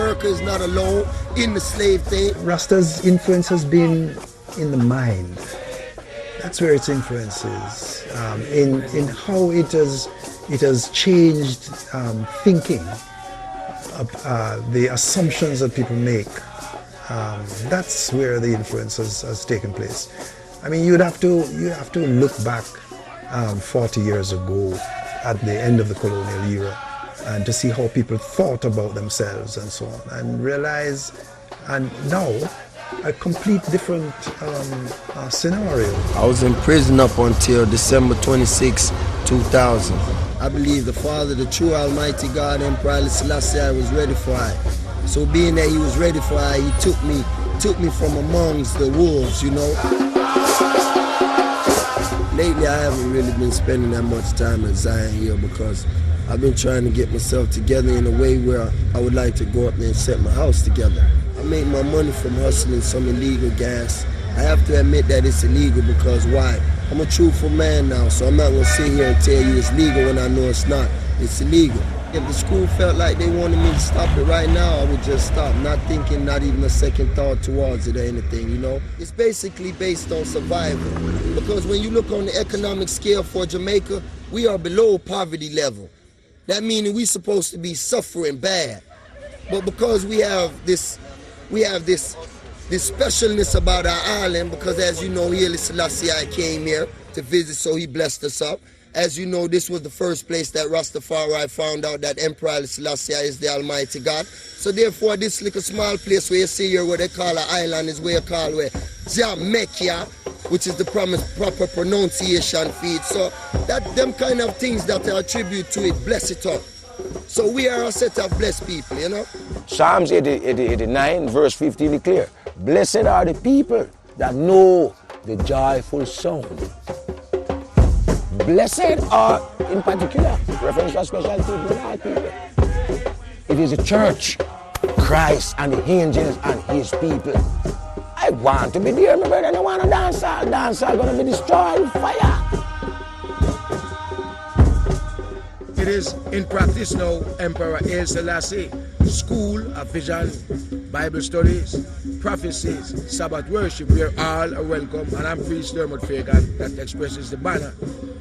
America is not alone in the slave thing. Rasta's influence has been in the mind. That's where its influence is, in how it has changed thinking, the assumptions that people make. That's where the influence has taken place. I mean, you have to look back 40 years ago at the end of the colonial era and to see how people thought about themselves and so on, and realize, and now a complete different scenario. I was in prison up until December 26, 2000. I believe the Father, the true Almighty God, Emperor Haile Selassie I, was ready for I. So being that he was ready for I, he took me from amongst the wolves, you know. Lately I haven't really been spending that much time in Zion here because I've been trying to get myself together in a way where I would like to go up there and set my house together. I make my money from hustling some illegal gas. I have to admit that it's illegal because why? I'm a truthful man now, so I'm not going to sit here and tell you it's legal when I know it's not. It's illegal. If the school felt like they wanted me to stop it right now, I would just stop, not thinking, not even a second thought towards it or anything, you know? It's basically based on survival. Because when you look on the economic scale for Jamaica, we are below poverty level. That meaning we're supposed to be suffering bad. But because we have this specialness about our island, because as you know, Haile Selassie I came here to visit, so he blessed us up. As you know, this was the first place that Rastafari found out that Emperor Haile Selassie I is the Almighty God. So therefore, this little small place where you see here, where they call an island, is where you call where Jamaica, which is the proper pronunciation feed. So that them kind of things that I attribute to it, bless it up. So we are a set of blessed people, you know. Psalms 89, verse 15 is clear. Blessed are the people that know the joyful sound. Blessed are, in particular, reference to special people. It is the church, Christ and the angels and his people. I want to be there, my brother. I don't want to dance. Dance are going to be destroyed with fire. It is in practice now, Emperor Haile Selassie, school of vision, Bible studies, prophecies, Sabbath worship, where all are welcome, and I'm Priest Dermot Fagan that expresses the banner.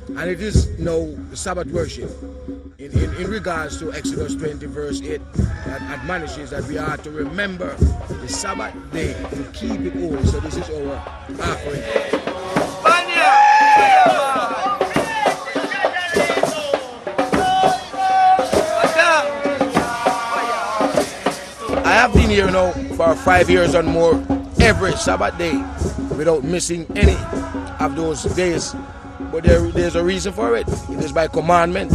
And it is now the Sabbath worship in regards to Exodus 20 verse 8 that admonishes that we are to remember the Sabbath day to keep it holy. So this is our offering. I have been here now for 5 years and more, every Sabbath day, without missing any of those days. But there's a reason for it. It is by commandment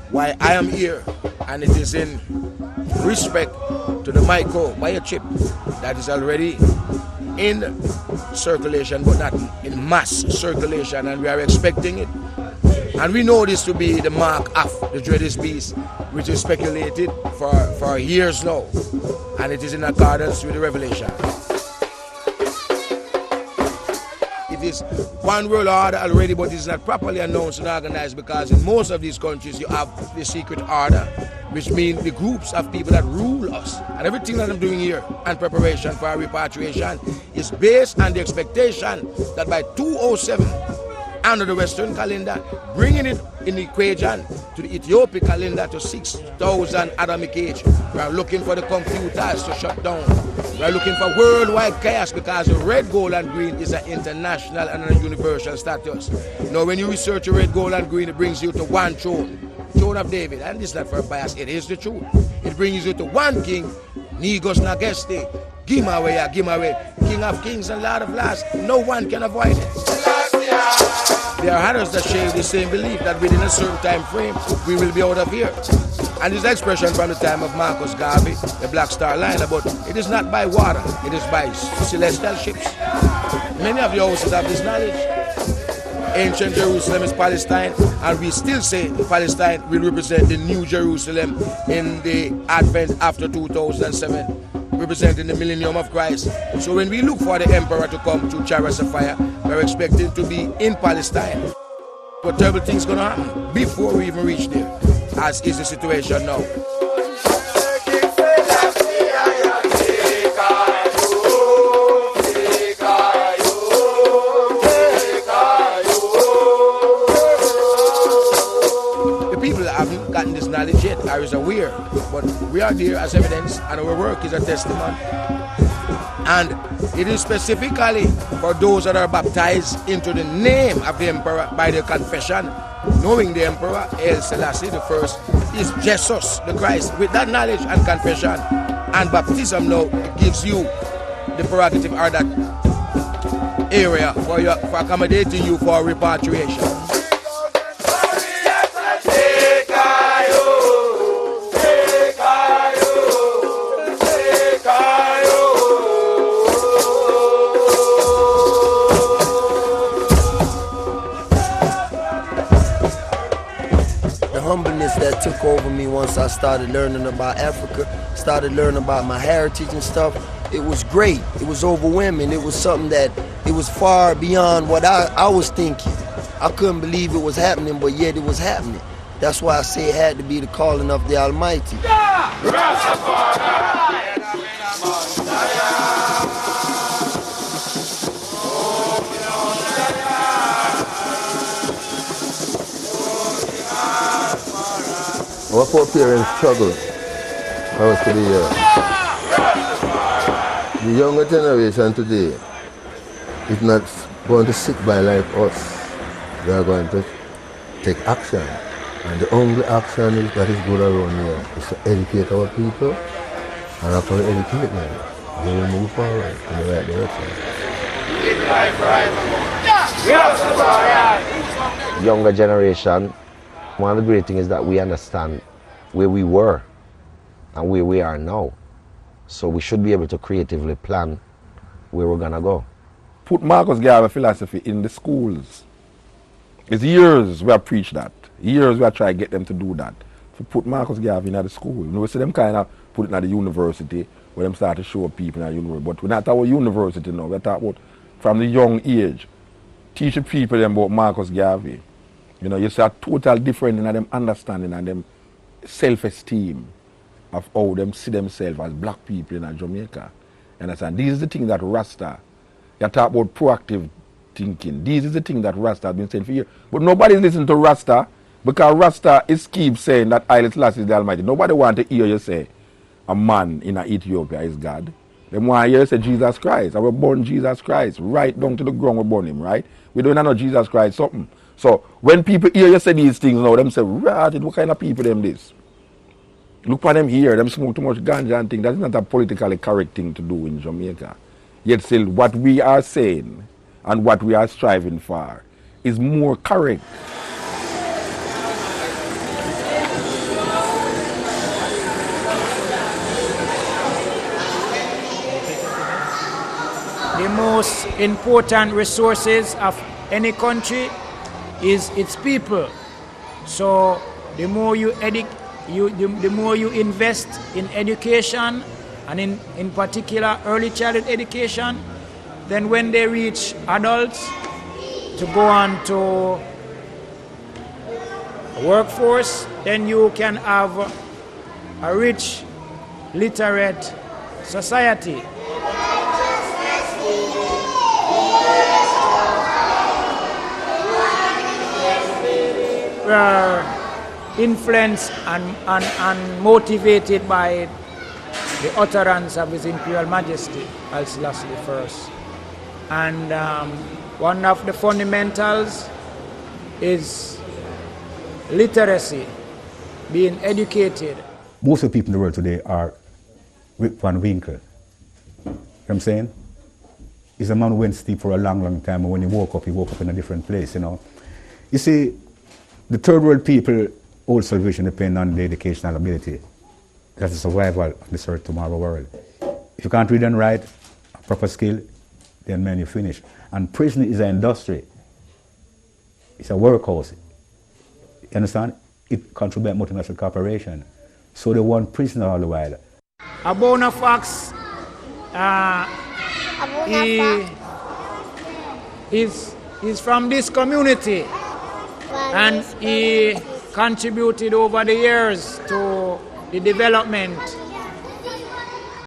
why I am here, and it is in respect to the microchip that is already in circulation, but not in mass circulation, and we are expecting it. And we know this to be the mark of the dreaded beast, which is speculated for years now, and it is in accordance with the revelation. It is one world order already, but it is not properly announced and organized, because in most of these countries you have the secret order, which means the groups of people that rule us. And everything that I'm doing here and preparation for our repatriation is based on the expectation that by 2007, under the Western calendar, bringing it in the equation to the Ethiopic calendar to 6,000 Adamic age. We are looking for the computers to shut down. We are looking for worldwide chaos, because the red, gold, and green is an international and a universal status. Now, when you research the red, gold, and green, it brings you to one throne, throne of David. And this is not for a bias, it is the truth. It brings you to one king, Negos Nageste, Gimawe, King of kings and Lord of lords. No one can avoid it. There are others that share the same belief that within a certain time frame, we will be out of here. And this expression from the time of Marcus Garvey, the Black Star Liner, but it is not by water, it is by celestial ships. Many of you also have this knowledge. Ancient Jerusalem is Palestine, and we still say Palestine will represent the new Jerusalem in the Advent after 2007. Representing the millennium of Christ. So when we look for the emperor to come to chariots of fire, we're expecting to be in Palestine. But terrible things going to happen before we even reach there, as is the situation now. just a weird. But we are there as evidence, and our work is a testimony. And it is specifically for those that are baptized into the name of the Emperor by their confession, knowing the Emperor, Haile Selassie I, is Jesus, the Christ. With that knowledge and confession and baptism now, it gives you the prerogative or that area for accommodating you for repatriation. Humbleness that took over me once I started learning about Africa, started learning about my heritage and stuff. It was great. It was overwhelming. It was something that it was far beyond what I was thinking. I couldn't believe it was happening, but yet it was happening. That's why I say it had to be the calling of the Almighty. Our foreparents struggled for us to be here. The younger generation today is not going to sit by like us. They are going to take action. And the only action that is good around here is to educate our people. And after we educate them, they will move forward in the right direction. Younger generation, one of the great things is that we understand where we were and where we are now. So we should be able to creatively plan where we're gonna go. Put Marcus Garvey philosophy in the schools. It's years we have preached that. Years we have tried to get them to do that. To put Marcus Garvey in the school. You know, we see them kind of put it in the university where them start to show people in the university. But we're not at our university now. We're talking about from the young age. Teaching people about Marcus Garvey. You know, you see a total difference in them understanding and them self-esteem of how them see themselves as black people in Jamaica. You understand? These are the things that Rasta, you talk about proactive thinking. These are the things that Rasta has been saying for years. But nobody listens to Rasta because Rasta is keeps saying that Haile Selassie is the Almighty. Nobody wants to hear you say a man in Ethiopia is God. They want to hear you say Jesus Christ. I will born Jesus Christ. Right down to the ground we born him, right? We don't know Jesus Christ something. So when people hear you say these things now, them say, right, what kind of people them this? Look for them here, them smoke too much ganja and things. That's not a politically correct thing to do in Jamaica. Yet still what we are saying and what we are striving for is more correct. The most important resources of any country is its people. So the more you the more you invest in education, and in particular early childhood education, then when they reach adults to go on to a workforce, then you can have a rich, literate society. Influenced and motivated by the utterance of His Imperial Majesty, Haile Selassie I. And one of the fundamentals is literacy, being educated. Most of the people in the world today are Rip Van Winkle. You know what I'm saying? He's a man who went to sleep for a long, long time, and when he woke up in a different place, you know. You see, the third world people all salvation depend on the educational ability. That's the survival of this earth tomorrow world. If you can't read and write, a proper skill, then man, you finish. And prison is an industry. It's a workhouse. You understand? It contributes to multinational corporation. So they want prisoner all the while. A Bonafax is from this community, and he contributed over the years to the development